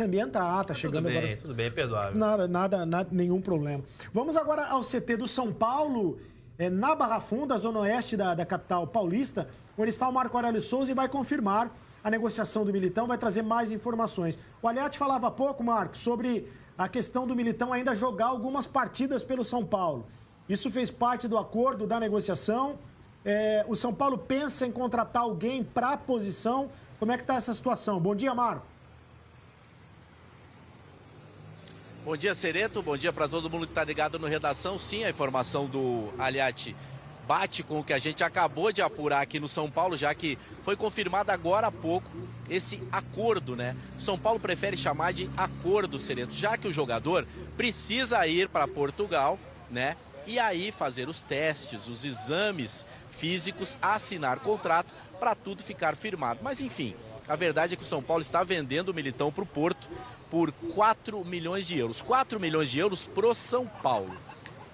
ambiente tá chegando tudo bem, agora. Tudo bem, perdoável. Nada, nenhum problema. Vamos agora ao CT do São Paulo, na Barra Funda, zona oeste da capital paulista, onde está o Marco Aurélio Souza e vai confirmar a negociação do Militão, vai trazer mais informações. O Aliati falava há pouco, Marcos, sobre a questão do Militão ainda jogar algumas partidas pelo São Paulo. Isso fez parte do acordo da negociação. O São Paulo pensa em contratar alguém para a posição. Como é que está essa situação? Bom dia, Marco. Bom dia, Sereto. Bom dia para todo mundo que está ligado no Redação. Sim, a informação do Aliati bate com o que a gente acabou de apurar aqui no São Paulo, já que foi confirmado agora há pouco esse acordo, né? O São Paulo prefere chamar de acordo, Sereto, já que o jogador precisa ir para Portugal, né? E aí fazer os testes, os exames físicos, assinar contrato para tudo ficar firmado. Mas enfim, a verdade é que o São Paulo está vendendo o Militão para o Porto por 4 milhões de euros. 4 milhões de euros pro São Paulo.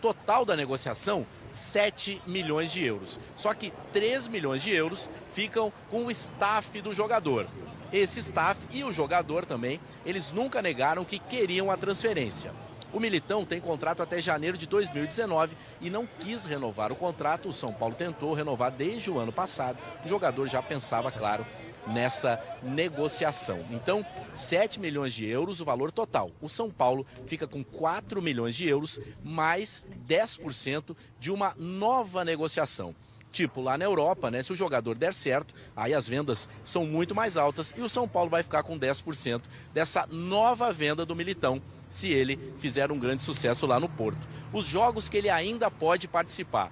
Total da negociação, 7 milhões de euros. Só que 3 milhões de euros ficam com o staff do jogador. Esse staff e o jogador também, eles nunca negaram que queriam a transferência. O Militão tem contrato até janeiro de 2019 e não quis renovar o contrato. O São Paulo tentou renovar desde o ano passado. O jogador já pensava, claro, nessa negociação. Então, 7 milhões de euros o valor total. O São Paulo fica com 4 milhões de euros mais 10% de uma nova negociação. Tipo, lá na Europa, né, se o jogador der certo, aí as vendas são muito mais altas e o São Paulo vai ficar com 10% dessa nova venda do Militão, se ele fizer um grande sucesso lá no Porto. Os jogos que ele ainda pode participar.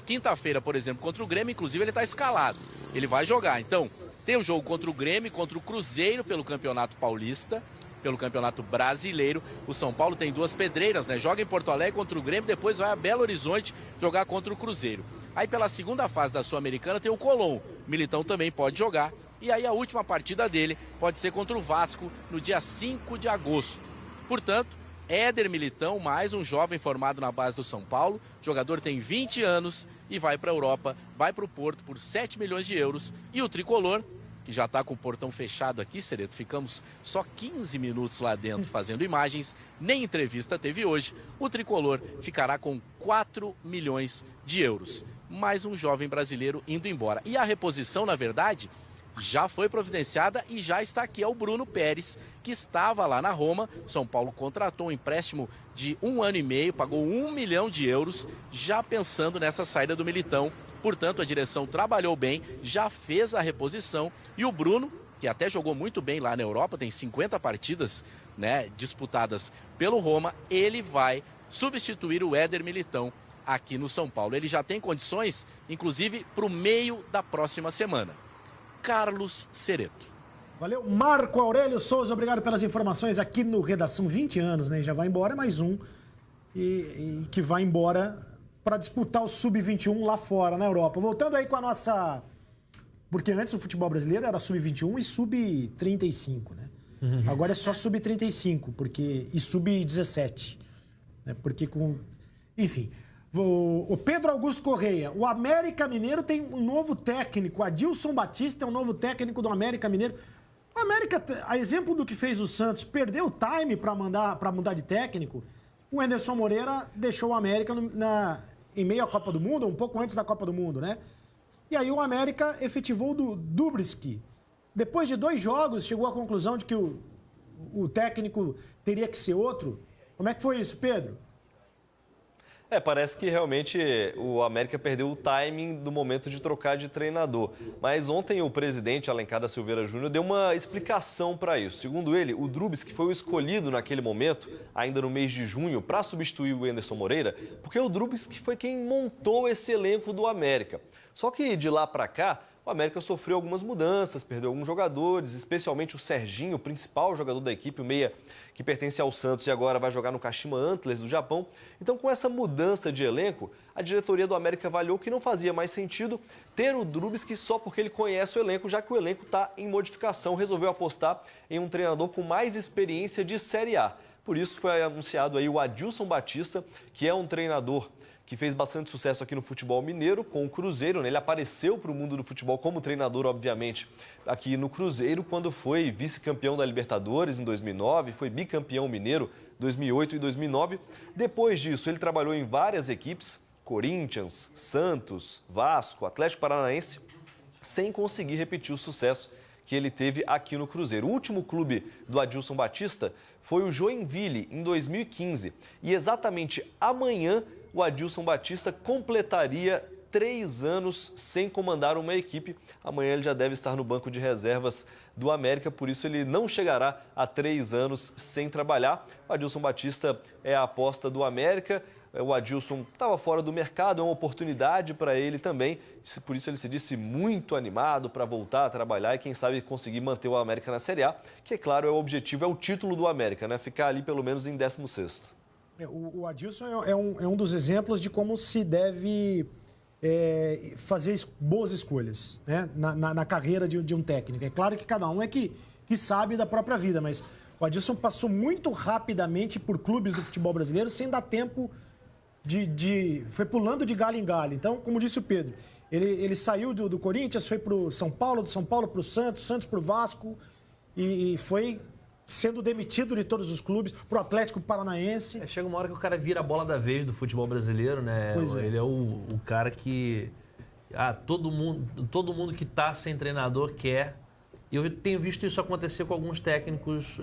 Quinta-feira, por exemplo, contra o Grêmio, inclusive ele está escalado. Ele vai jogar, então... Tem o jogo contra o Grêmio, contra o Cruzeiro pelo Campeonato Paulista, pelo Campeonato Brasileiro. O São Paulo tem duas pedreiras, né? Joga em Porto Alegre contra o Grêmio, depois vai a Belo Horizonte jogar contra o Cruzeiro. Aí pela segunda fase da Sul-Americana tem o Colón. O Militão também pode jogar. E aí a última partida dele pode ser contra o Vasco no dia 5 de agosto. Portanto, Éder Militão, mais um jovem formado na base do São Paulo. O jogador tem 20 anos e vai para a Europa, vai para o Porto por 7 milhões de euros. E o Tricolor, que já está com o portão fechado aqui, Sereto, ficamos só 15 minutos lá dentro fazendo imagens, nem entrevista teve hoje. O Tricolor ficará com 4 milhões de euros. Mais um jovem brasileiro indo embora. E a reposição, na verdade, já foi providenciada e já está aqui. É o Bruno Pérez, que estava lá na Roma. São Paulo contratou um empréstimo de 1 ano e meio, pagou 1 milhão de euros, já pensando nessa saída do Militão. Portanto, a direção trabalhou bem, já fez a reposição. E o Bruno, que até jogou muito bem lá na Europa, tem 50 partidas, né, disputadas pelo Roma, ele vai substituir o Éder Militão aqui no São Paulo. Ele já tem condições, inclusive, para o meio da próxima semana. Carlos Sereto. Valeu, Marco Aurélio Souza, obrigado pelas informações aqui no Redação. 20 anos, né? Já vai embora, mais um e que vai embora para disputar o Sub-21 lá fora, na Europa. Voltando aí com a nossa... Porque antes o futebol brasileiro era Sub-21 e Sub-35, né? Agora é só Sub-35 e Sub-17. Né? Porque com... Enfim... O Pedro Augusto Correia, o América Mineiro tem um novo técnico, Adilson Batista é um novo técnico do América Mineiro. O América, a exemplo do que fez o Santos, perdeu o time para mudar de técnico. O Anderson Moreira deixou o América em meio à Copa do Mundo, um pouco antes da Copa do Mundo, né? E aí o América efetivou o Dubriski. Depois de 2 jogos, chegou à conclusão de que o técnico teria que ser outro. Como é que foi isso, Pedro? Parece que realmente o América perdeu o timing do momento de trocar de treinador. Mas ontem o presidente Alencar da Silveira Júnior deu uma explicação para isso. Segundo ele, o Drubiski foi o escolhido naquele momento, ainda no mês de junho, para substituir o Anderson Moreira, porque o Drubiski foi quem montou esse elenco do América. Só que de lá para cá, o América sofreu algumas mudanças, perdeu alguns jogadores, especialmente o Serginho, o principal jogador da equipe, o meia que pertence ao Santos e agora vai jogar no Kashima Antlers do Japão. Então, com essa mudança de elenco, a diretoria do América avaliou que não fazia mais sentido ter o Drubiski só porque ele conhece o elenco, já que o elenco está em modificação, resolveu apostar em um treinador com mais experiência de Série A. Por isso foi anunciado aí o Adilson Batista, que é um treinador que fez bastante sucesso aqui no futebol mineiro com o Cruzeiro, né? Ele apareceu para o mundo do futebol como treinador, obviamente, aqui no Cruzeiro, quando foi vice-campeão da Libertadores em 2009, foi bicampeão mineiro 2008 e 2009. Depois disso, ele trabalhou em várias equipes, Corinthians, Santos, Vasco, Atlético Paranaense, sem conseguir repetir o sucesso que ele teve aqui no Cruzeiro. O último clube do Adilson Batista foi o Joinville, em 2015. E exatamente amanhã, o Adilson Batista completaria 3 anos sem comandar uma equipe. Amanhã ele já deve estar no banco de reservas do América, por isso ele não chegará a 3 anos sem trabalhar. O Adilson Batista é a aposta do América. O Adilson estava fora do mercado, é uma oportunidade para ele também. Por isso ele se disse muito animado para voltar a trabalhar e quem sabe conseguir manter o América na Série A, que é claro, é o objetivo, é o título do América, né? Ficar ali pelo menos em 16º. O Adilson é um dos exemplos de como se deve fazer boas escolhas, né? na carreira de um técnico. É claro que cada um é que sabe da própria vida, mas o Adilson passou muito rapidamente por clubes do futebol brasileiro sem dar tempo foi pulando de galho em galho. Então, como disse o Pedro, ele saiu do Corinthians, foi para o São Paulo, do São Paulo para o Santos para o Vasco e foi sendo demitido de todos os clubes, para o Atlético Paranaense. Chega uma hora que o cara vira a bola da vez do futebol brasileiro, né? Pois é. Ele é o cara que... todo mundo que está sem treinador quer. E eu tenho visto isso acontecer com alguns técnicos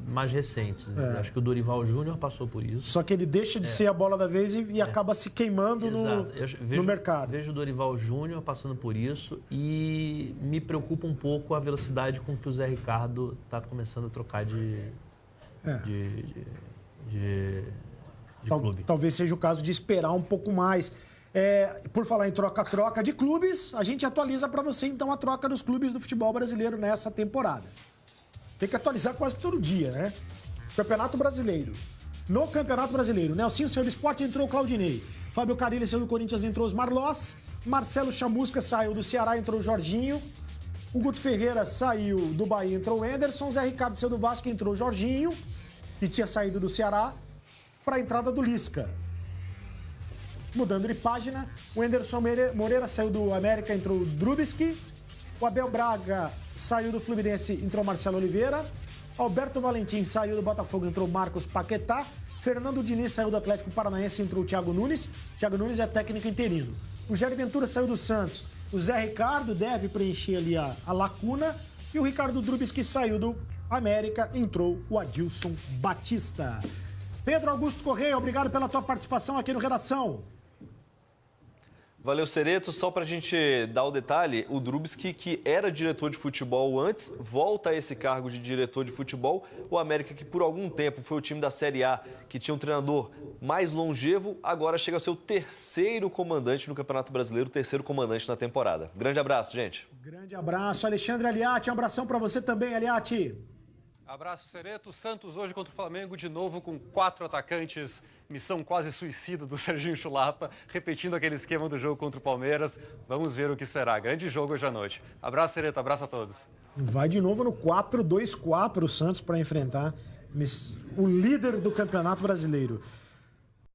mais recentes. Acho que o Dorival Júnior passou por isso. Só que ele deixa de ser a bola da vez e acaba se queimando no mercado. Vejo o Dorival Júnior passando por isso e me preocupa um pouco a velocidade com que o Zé Ricardo está começando a trocar de clube. Talvez seja o caso de esperar um pouco mais. Por falar em troca-troca de clubes, a gente atualiza para você, então, a troca dos clubes do futebol brasileiro nessa temporada. Tem que atualizar quase que todo dia, né? Campeonato Brasileiro. No Campeonato Brasileiro, Nelsinho saiu do Sport, entrou o Claudinei. Fábio Carilli saiu do Corinthians, entrou os Marlós. Marcelo Chamusca saiu do Ceará, entrou o Jorginho. O Guto Ferreira saiu do Bahia, entrou o Anderson. Zé Ricardo saiu do Vasco, entrou o Jorginho, que tinha saído do Ceará, para a entrada do Lisca. Mudando de página, o Anderson Moreira saiu do América, entrou o Drubski. O Abel Braga saiu do Fluminense, entrou o Marcelo Oliveira. Alberto Valentim saiu do Botafogo, entrou o Marcos Paquetá. Fernando Diniz saiu do Atlético Paranaense, entrou o Thiago Nunes. Thiago Nunes é técnico interino. O Jair Ventura saiu do Santos. O Zé Ricardo deve preencher ali a lacuna. E o Ricardo Drubski saiu do América, entrou o Adilson Batista. Pedro Augusto Correia, obrigado pela tua participação aqui no Redação. Valeu, Cereto. Só para a gente dar o detalhe, o Drubski, que era diretor de futebol antes, volta a esse cargo de diretor de futebol. O América, que por algum tempo foi o time da Série A, que tinha um treinador mais longevo, agora chega a ser o 3º comandante no Campeonato Brasileiro, o 3º comandante na temporada. Grande abraço, gente. Grande abraço, Alexandre Aliati. Um abração para você também, Aliati. Abraço, Cereto. Santos hoje contra o Flamengo, de novo com 4 atacantes. Missão quase suicida do Serginho Chulapa, repetindo aquele esquema do jogo contra o Palmeiras. Vamos ver o que será. Grande jogo hoje à noite. Abraço, Cereto. Abraço a todos. Vai de novo no 4-2-4 o Santos para enfrentar o líder do Campeonato Brasileiro.